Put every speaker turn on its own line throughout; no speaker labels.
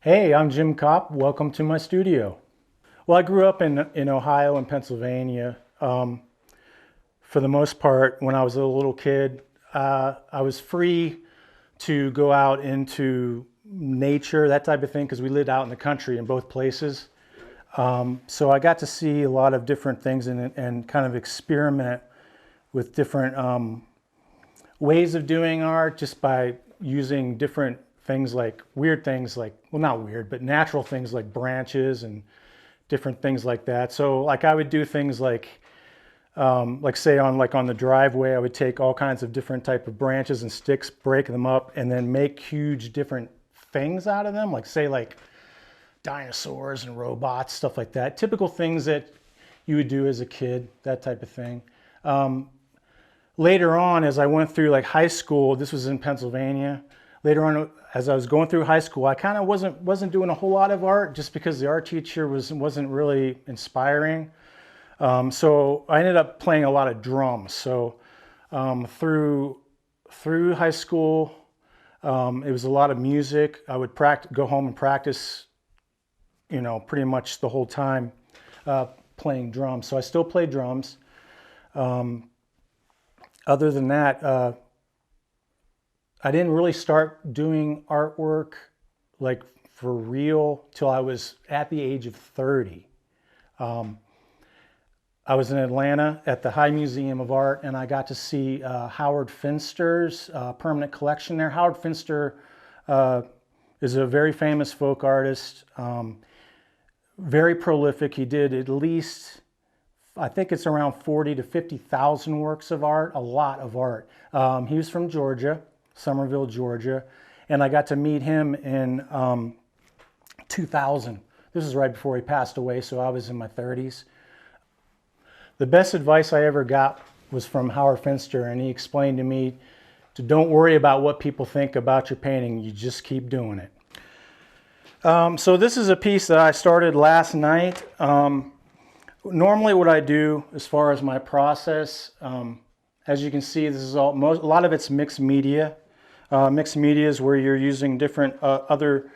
Hey, I'm Jim Kopp. Welcome to my studio. Well, I grew up in Ohio and Pennsylvania. For the most part, when I was a little kid, I was free to go out into nature, that type of thing, because we lived out in the country in both places. So I got to see a lot of different things and kind of experiment with different ways of doing art just by using different things like weird things like, well, not weird, but natural things like branches and different things like that. So like I would do things like say on the driveway, I would take all kinds of different type of branches and sticks, break them up, and then make huge different things out of them. Like say like dinosaurs and robots, stuff like that. Typical things that you would do as a kid, that type of thing. Later on, as I went through like high school, this was in Pennsylvania. Later on, as I was going through high school, I kind of wasn't doing a whole lot of art just because the art teacher wasn't really inspiring. So I ended up playing a lot of drums. So through high school, it was a lot of music. I would go home and practice, pretty much the whole time playing drums. So I still play drums. Other than that, I didn't really start doing artwork like for real till I was at the age of 30. I was in Atlanta at the High Museum of Art, and I got to see Howard Finster's permanent collection there. Howard Finster is a very famous folk artist, very prolific. He did at least, I think it's around 40 to 50,000 works of art, a lot of art. He was from Georgia, Somerville, Georgia, and I got to meet him in 2000. This is right before he passed away, so I was in my 30s. The best advice I ever got was from Howard Finster, and he explained to me to don't worry about what people think about your painting, you just keep doing it. So this is a piece that I started last night. Normally what I do as far as my process, as you can see, this is a lot of it's mixed media. Mixed media is where you're using different other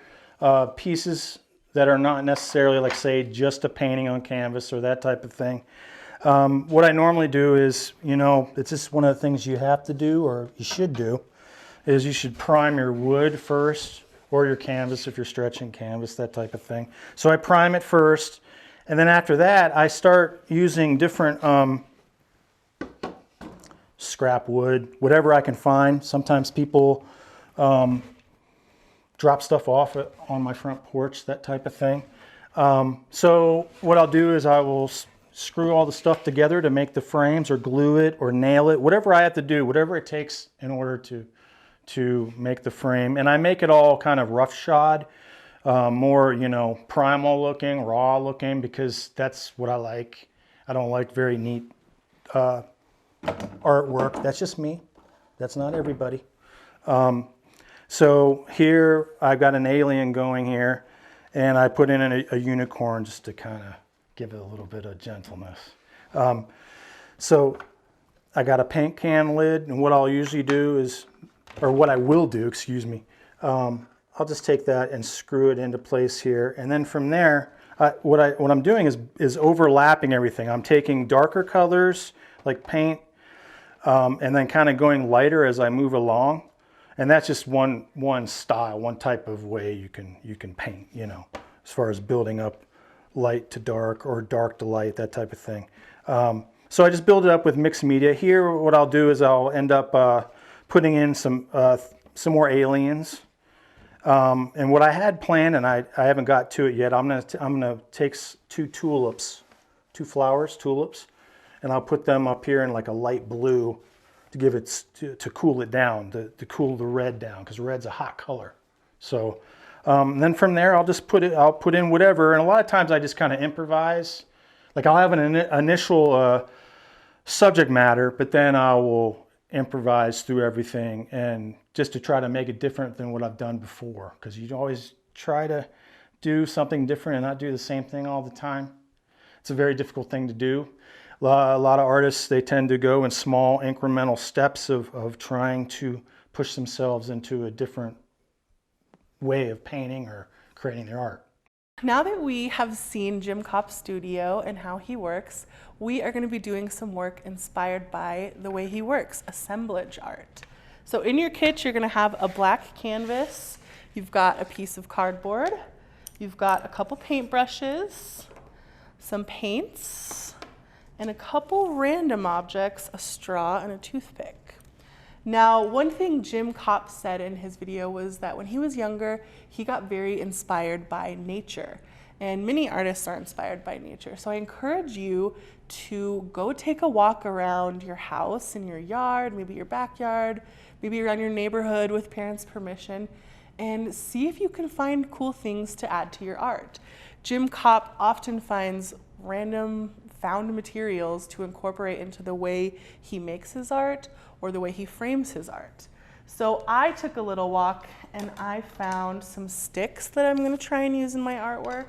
pieces that are not necessarily like say just a painting on canvas or that type of thing. What I normally do is, it's just one of the things you have to do or you should do, is you should prime your wood first or your canvas if you're stretching canvas, that type of thing. So I prime it first, and then after that I start using different scrap wood, whatever I can find. Sometimes people drop stuff off on my front porch, that type of thing. So what I'll do is I will screw all the stuff together to make the frames or glue it or nail it, whatever I have to do, whatever it takes in order to make the frame. And I make it all kind of roughshod, more, primal looking, raw looking, because that's what I like. I don't like very neat artwork. That's just me. That's not everybody. So here I've got an alien going here, and I put in a unicorn just to kind of give it a little bit of gentleness. So I got a paint can lid, and what I'll usually do is, or what I will do, excuse me, I'll just take that and screw it into place here, and then from there, what I'm doing is overlapping everything. I'm taking darker colors like paint, and then kind of going lighter as I move along, and that's just one style, one type of way you can paint, as far as building up light to dark or dark to light, that type of thing. So I just build it up with mixed media. Here what I'll do is I'll end up putting in some more aliens. And what I had planned, and I haven't got to it yet, I'm gonna take two tulips, and I'll put them up here in like a light blue to give it to cool it down, to cool the red down, because red's a hot color. So then from there I'll put in whatever, and a lot of times I just kind of improvise. Like I'll have an initial subject matter, but then I will improvise through everything, and just to try to make it different than what I've done before, because you always try to do something different and not do the same thing all the time. It's a very difficult thing to do. A lot of artists, they tend to go in small incremental steps of trying to push themselves into a different way of painting or creating their art.
Now that we have seen Jim Kopp's studio and how he works, we are going to be doing some work inspired by the way he works, assemblage art. So in your kit, you're going to have a black canvas, you've got a piece of cardboard, you've got a couple paintbrushes, some paints, and a couple random objects, a straw and a toothpick. Now, one thing Jim Kopp said in his video was that when he was younger, he got very inspired by nature. And many artists are inspired by nature. So I encourage you to go take a walk around your house, in your yard, maybe your backyard, maybe around your neighborhood with parents' permission, and see if you can find cool things to add to your art. Jim Kopp often finds random found materials to incorporate into the way he makes his art or the way he frames his art. So I took a little walk and I found some sticks that I'm gonna try and use in my artwork.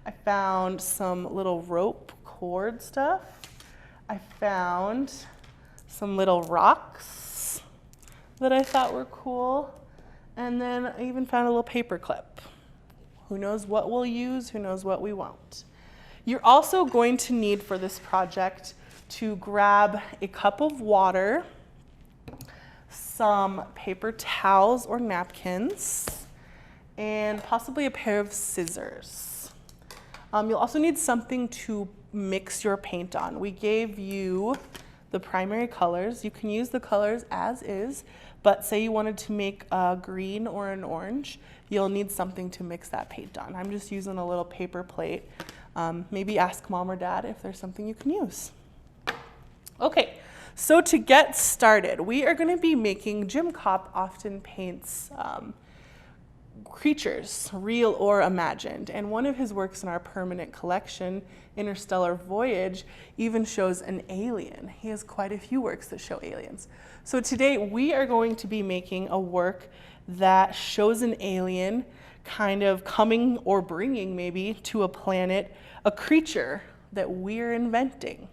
I found some little rope cord stuff. I found some little rocks that I thought were cool. And then I even found a little paper clip. Who knows what we'll use, who knows what we won't. You're also going to need for this project to grab a cup of water, some paper towels or napkins, and possibly a pair of scissors. You'll also need something to mix your paint on. We gave you the primary colors. You can use the colors as is, but say you wanted to make a green or an orange, you'll need something to mix that paint on. I'm just using a little paper plate. Maybe ask mom or dad if there's something you can use. Okay, so to get started, we are going to be making, Jim Kopp often paints creatures, real or imagined. And one of his works in our permanent collection, Interstellar Voyage, even shows an alien. He has quite a few works that show aliens. So today we are going to be making a work that shows an alien kind of coming or bringing maybe to a planet a creature that we're inventing.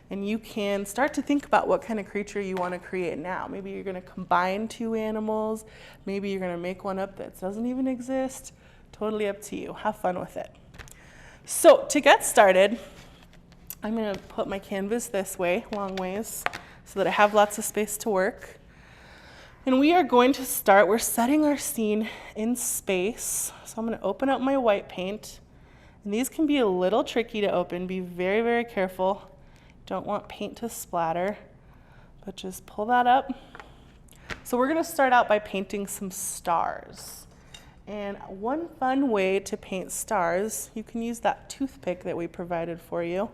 And you can start to think about what kind of creature you want to create now. Maybe you're going to combine two animals. Maybe you're going to make one up that doesn't even exist. Totally up to you. Have fun with it. So to get started, I'm going to put my canvas this way, long ways, so that I have lots of space to work. And we are going to start, we're setting our scene in space. So I'm going to open up my white paint. And these can be a little tricky to open. Be very, very careful. Don't want paint to splatter, but just pull that up. So we're going to start out by painting some stars. And one fun way to paint stars, you can use that toothpick that we provided for you.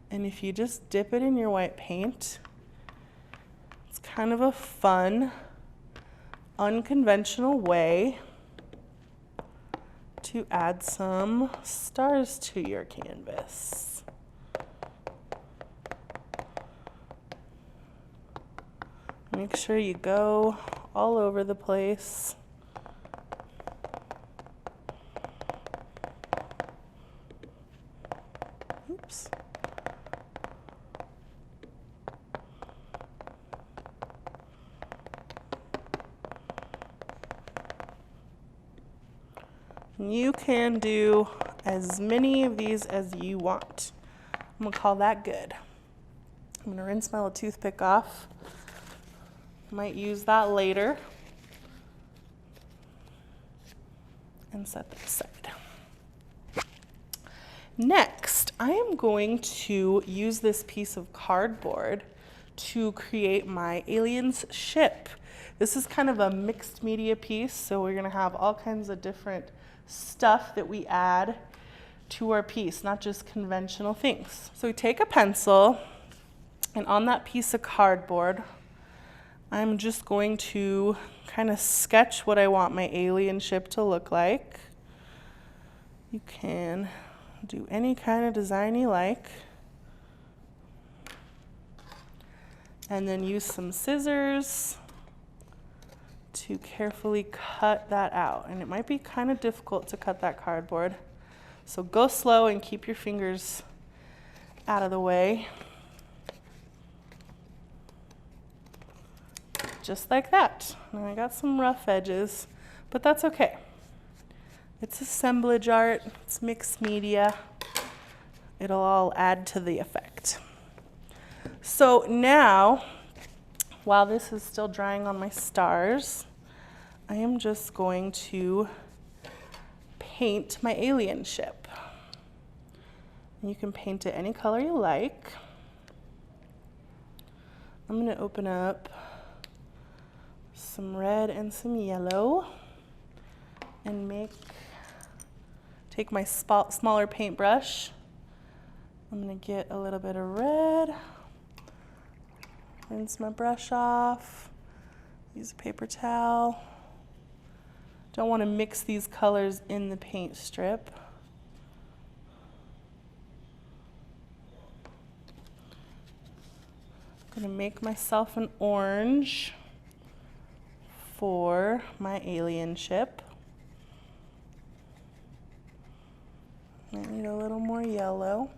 And if you just dip it in your white paint, it's kind of a fun, unconventional way to add some stars to your canvas. Make sure you go all over the place. Oops. You can do as many of these as you want. I'm gonna call that good. I'm gonna rinse my little toothpick off. Might use that later. And set that aside. Next, I am going to use this piece of cardboard to create my alien's ship. This is kind of a mixed media piece, so we're gonna have all kinds of different stuff that we add to our piece, not just conventional things. So we take a pencil, and on that piece of cardboard, I'm just going to kind of sketch what I want my alien ship to look like. You can do any kind of design you like. And then use some scissors to carefully cut that out. And it might be kind of difficult to cut that cardboard. So go slow and keep your fingers out of the way. Just like that. Now I got some rough edges, but that's okay. It's assemblage art, it's mixed media. It'll all add to the effect. So now, while this is still drying on my stars, I am just going to paint my alien ship. You can paint it any color you like. I'm going to open up some red and some yellow and take my smaller paintbrush. I'm going to get a little bit of red, rinse my brush off, use a paper towel. Don't want to mix these colors in the paint strip. I'm going to make myself an orange for my alien ship. I need a little more yellow.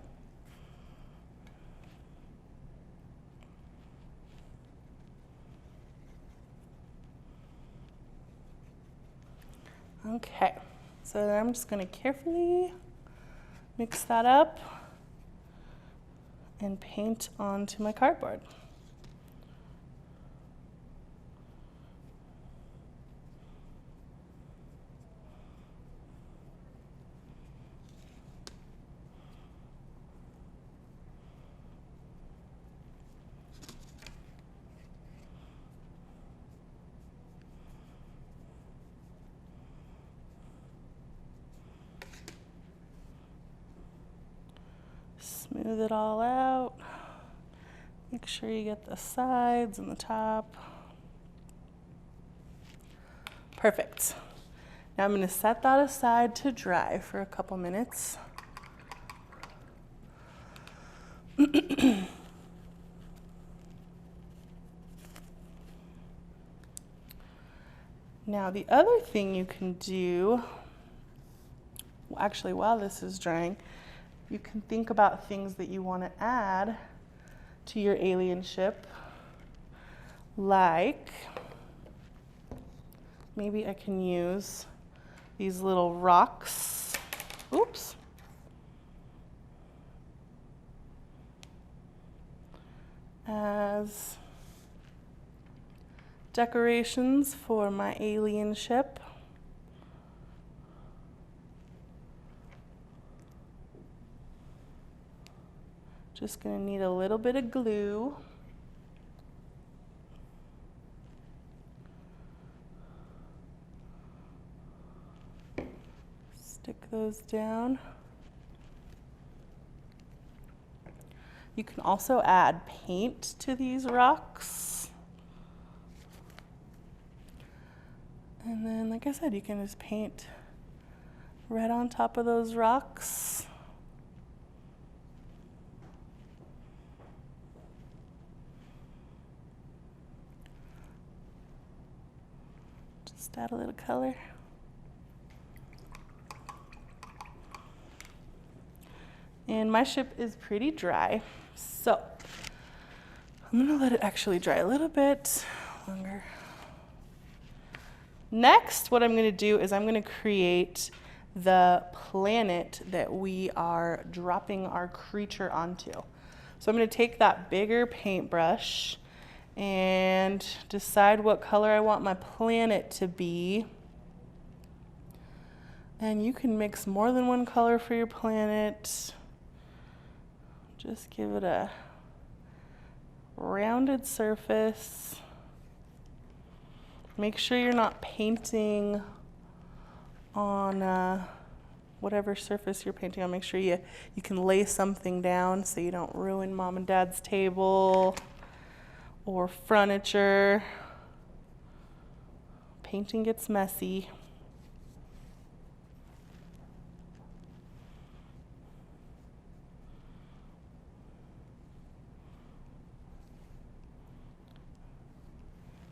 Okay, so then I'm just going to carefully mix that up and paint onto my cardboard. Smooth it all out. Make sure you get the sides and the top. Perfect. Now I'm going to set that aside to dry for a couple minutes. Now the other thing you can do, actually while this is drying, you can think about things that you want to add to your alien ship, like maybe I can use these little rocks. Oops. As decorations for my alien ship. Just going to need a little bit of glue. Stick those down. You can also add paint to these rocks. And then, like I said, you can just paint right on top of those rocks. Just add a little color. And my ship is pretty dry, so I'm gonna let it actually dry a little bit longer. Next, what I'm gonna do is I'm gonna create the planet that we are dropping our creature onto. So I'm gonna take that bigger paintbrush and decide what color I want my planet to be. And you can mix more than one color for your planet. Just give it a rounded surface. Make sure you're not painting on whatever surface you're painting on. Make sure you can lay something down so you don't ruin mom and dad's table or furniture. Painting gets messy.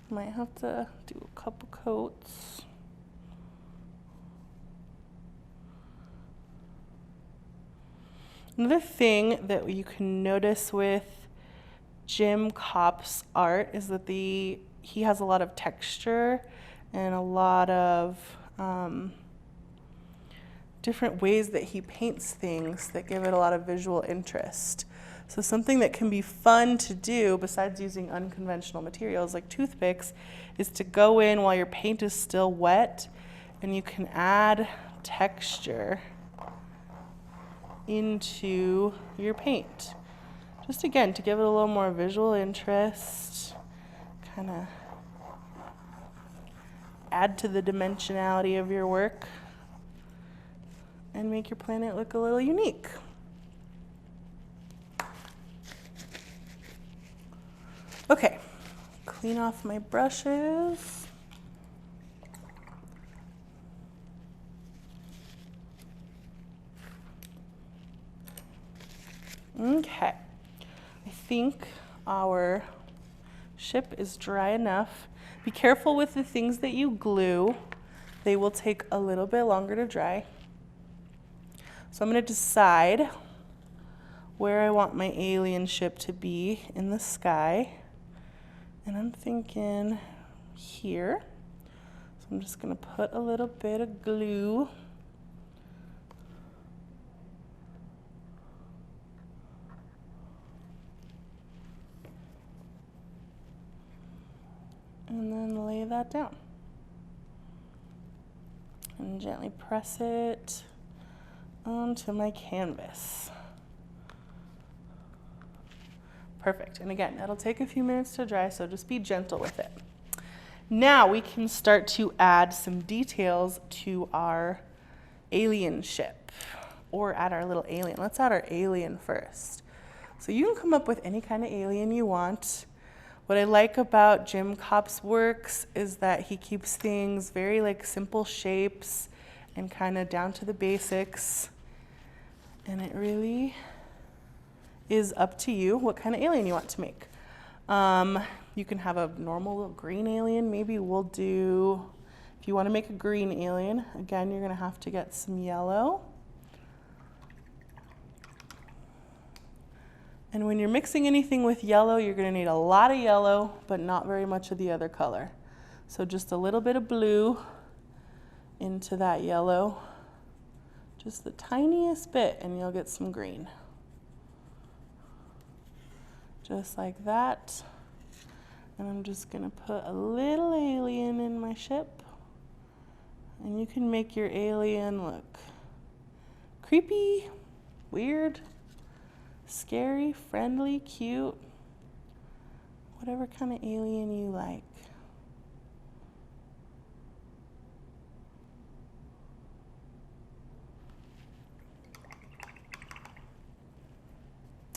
Might have to do a couple coats. Another thing that you can notice with Jim Kopp's art is that he has a lot of texture and a lot of different ways that he paints things that give it a lot of visual interest. So something that can be fun to do besides using unconventional materials like toothpicks is to go in while your paint is still wet, and you can add texture into your paint. Just again, to give it a little more visual interest, kind of add to the dimensionality of your work and make your planet look a little unique. Okay, clean off my brushes. Okay, I think our ship is dry enough. Be careful with the things that you glue. They will take a little bit longer to dry. So I'm going to decide where I want my alien ship to be in the sky. And I'm thinking here. So I'm just going to put a little bit of glue. And then lay that down. And gently press it onto my canvas. Perfect. And again, it'll take a few minutes to dry, so just be gentle with it. Now we can start to add some details to our alien ship, or add our little alien. Let's add our alien first. So you can come up with any kind of alien you want. What I like about Jim Kopp's works is that he keeps things very like simple shapes and kind of down to the basics. And it really is up to you what kind of alien you want to make. You can have a normal little green alien. Maybe we'll do, if you want to make a green alien, again, you're going to have to get some yellow. And when you're mixing anything with yellow, you're going to need a lot of yellow, but not very much of the other color. So just a little bit of blue into that yellow, just the tiniest bit, and you'll get some green. Just like that. And I'm just going to put a little alien in my ship. And you can make your alien look creepy, weird, scary, friendly, cute, whatever kind of alien you like.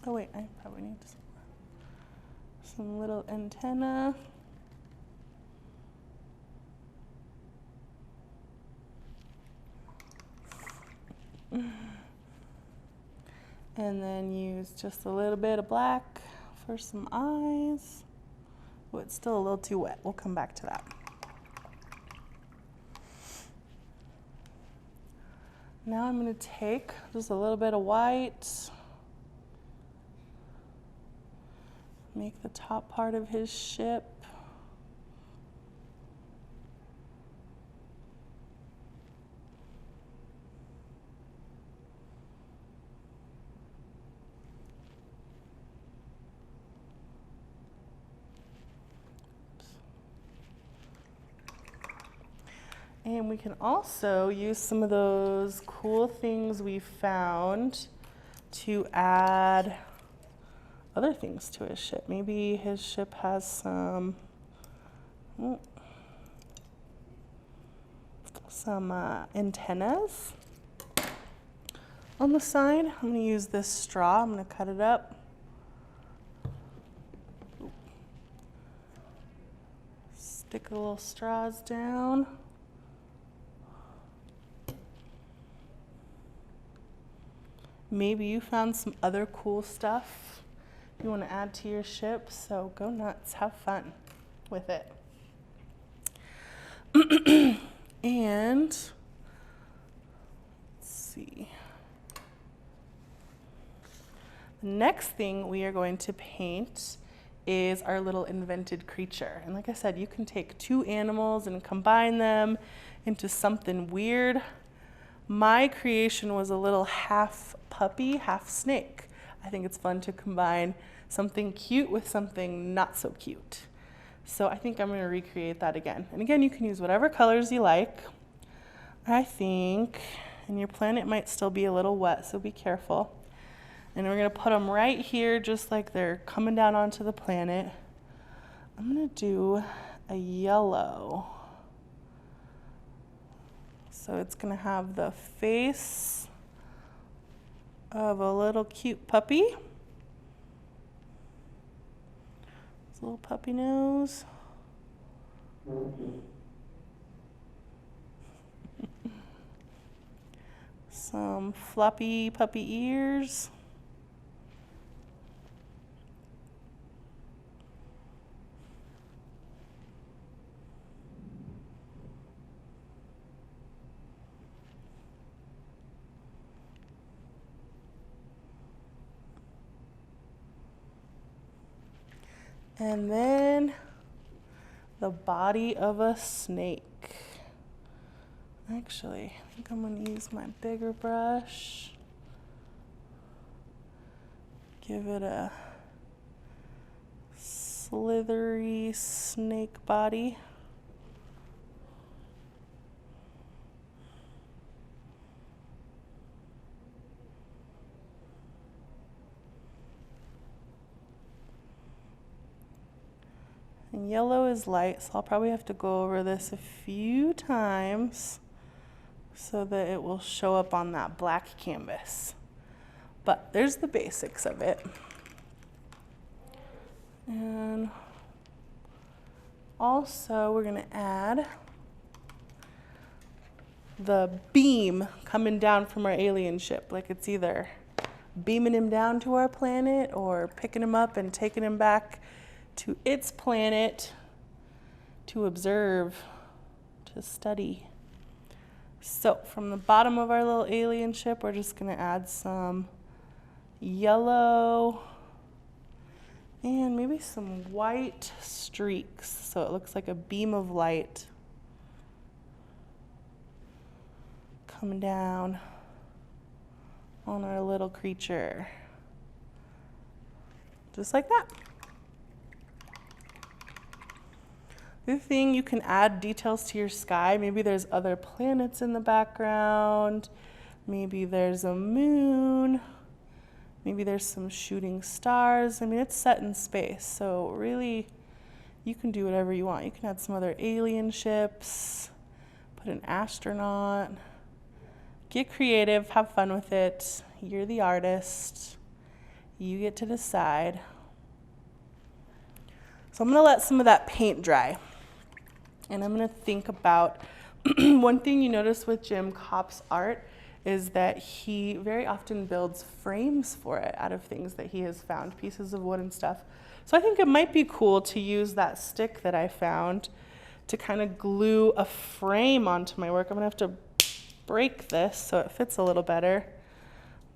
Oh wait, I probably need some little antenna. And then use just a little bit of black for some eyes. Oh, it's still a little too wet. We'll come back to that. Now I'm going to take just a little bit of white, make the top part of his ship. And we can also use some of those cool things we found to add other things to his ship. Maybe his ship has some antennas on the side. I'm going to use this straw. I'm going to cut it up. Stick the little straws down. Maybe you found some other cool stuff you want to add to your ship, so go nuts, have fun with it. And let's see. The next thing we are going to paint is our little invented creature. And like I said, you can take two animals and combine them into something weird. My creation was a little half puppy, half snake. I think it's fun to combine something cute with something not so cute. So I think I'm going to recreate that again. And again, you can use whatever colors you like. I think, and your planet might still be a little wet, so be careful. And we're going to put them right here just like they're coming down onto the planet. I'm going to do a yellow. So it's going to have the face of a little cute puppy. His little puppy nose. Some floppy puppy ears. And then the body of a snake. Actually, I think I'm going to use my bigger brush. Give it a slithery snake body. And yellow is light, so I'll probably have to go over this a few times so that it will show up on that black canvas. But there's the basics of it. And also we're going to add the beam coming down from our alien ship. Like it's either beaming him down to our planet or picking him up and taking him back to its planet to observe, to study. So from the bottom of our little alien ship, we're just going to add some yellow and maybe some white streaks so it looks like a beam of light coming down on our little creature. Just like that. The other thing, you can add details to your sky. Maybe there's other planets in the background. Maybe there's a moon. Maybe there's some shooting stars. I mean, it's set in space, so really you can do whatever you want. You can add some other alien ships, put an astronaut. Get creative, have fun with it. You're the artist. You get to decide. So I'm going to let some of that paint dry. And I'm going to think about one thing you notice with Jim Kopp's art is that he very often builds frames for it out of things that he has found, pieces of wood and stuff. So I think it might be cool to use that stick that I found to kind of glue a frame onto my work. I'm going to have to break this so it fits a little better.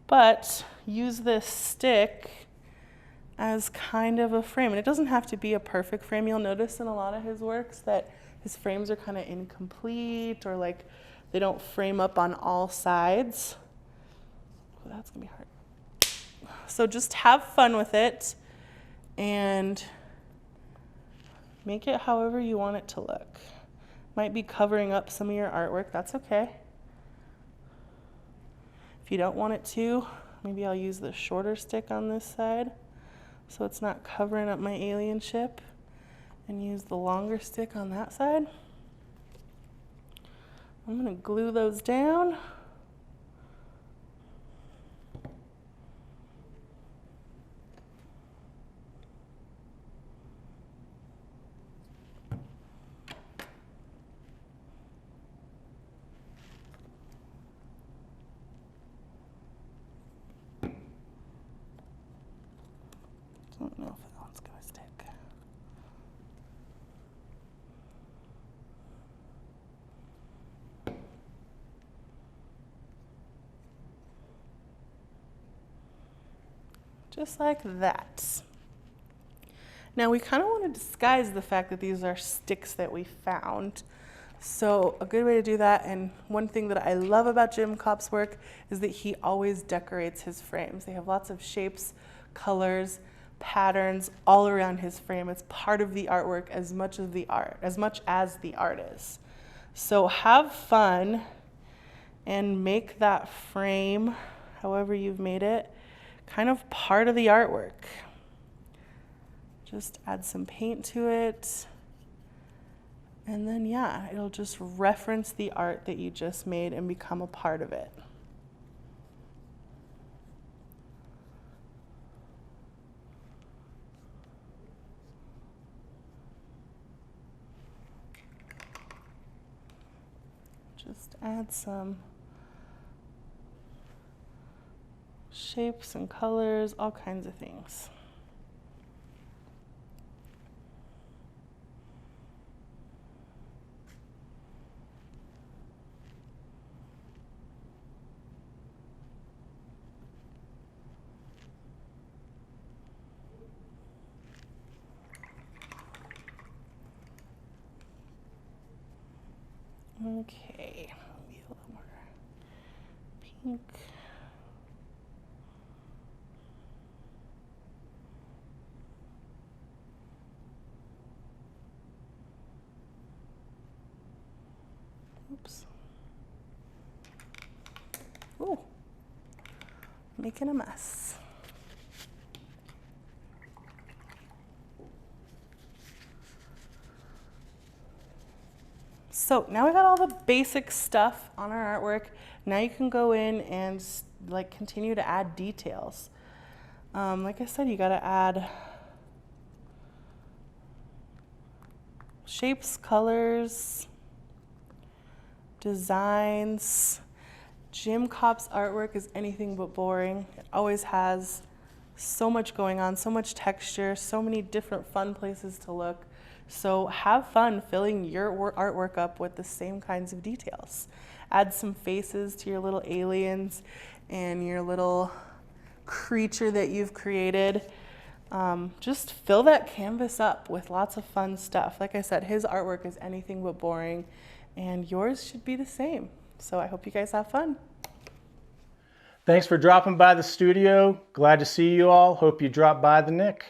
But use this stick as kind of a frame. And it doesn't have to be a perfect frame. You'll notice in a lot of his works that his frames are kind of incomplete or like they don't frame up on all sides. Oh, that's gonna be hard. So just have fun with it and make it however you want it to look. Might be covering up some of your artwork, that's okay. If you don't want it to, maybe I'll use the shorter stick on this side so it's not covering up my alien ship, and use the longer stick on that side. I'm going to glue those down. Don't know if that one's going to stick. Just like that. Now we kind of want to disguise the fact that these are sticks that we found So a good way to do that, and one thing that I love about Jim Kopp's work is that he always decorates his frames. They have lots of shapes, colors, patterns all around his frame. It's part of the artwork as much as the art is. So have fun and make that frame, however you've made it, kind of part of the artwork. Just add some paint to it. And then, yeah, it'll just reference the art that you just made and become a part of it. Just add some shapes and colors, all kinds of things. Okay, maybe a little more pink. Oops. Ooh, making a mess. So now we got all the basic stuff on our artwork. Now you can go in and like continue to add details. Like I said, you gotta add shapes, colors, designs. Jim Kopp's artwork is anything but boring. It always has so much going on, so much texture, so many different fun places to look. So have fun filling your artwork up with the same kinds of details. Add some faces to your little aliens and your little creature that you've created. Just fill that canvas up with lots of fun stuff. Like I said, his artwork is anything but boring, and yours should be the same. So I hope you guys have fun.
Thanks for dropping by the studio. Glad to see you all. Hope you drop by the Nick.